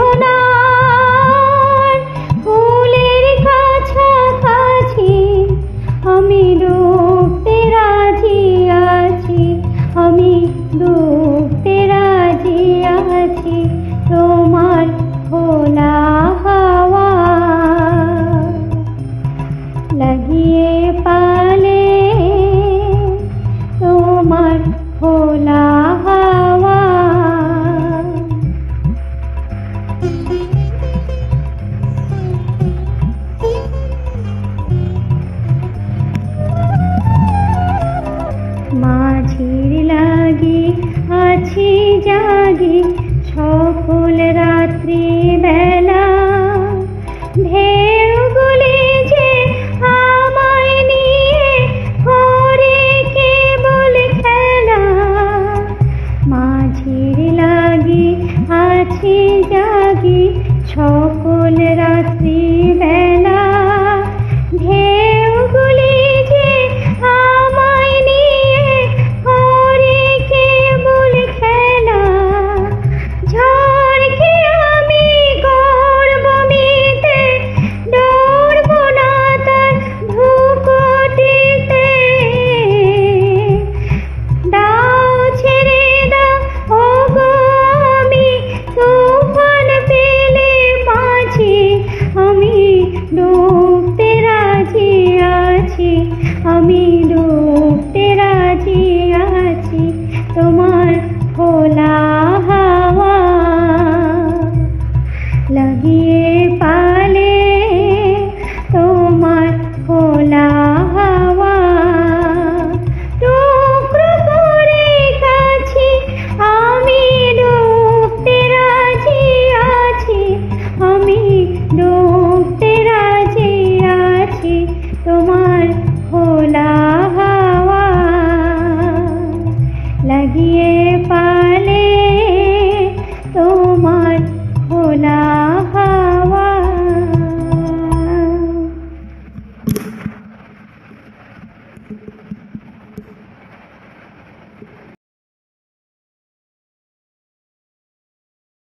মোহনার ফুলের কাছাকাছি আমি ডুবতে রাজি আছি, আমি ডুবতে রাজি আছি তোমার খোলা হাওয়া লাগিয়ে পালে তোমার খোলা হাওয়া। মাঝির লাগি আছি জাগি সকল রাত্রি বেলা, ঢেউগুলি যে আমায় নিয়ে করে কেবল খেলা। মাঝির লাগি আছি জাগি সকল রাত্রি বেলা, ঢেউগুলি যে আমায় নিয়ে করে কেবল খেলা। ঝড়কে আমি করব মিতে, ডরব না তার ভূকটিতে। দাও ছেড়ে দাও ওগো আমি তুফান পেলে বাঁচি, আমি ডুবতে রাজি আছি, আমি ডুবতে রাজি আছি তোমার খোলা হাওয়া লাগিয়ে পালে তোমার খোলা হাওয়া। টুকরো করে কাছি আমি ডুবতে রাজি আছি, আমি ডুবতে রাজি আছি তোমার খোলা হাওয়া লাগিয়ে পালে তোমার খোলা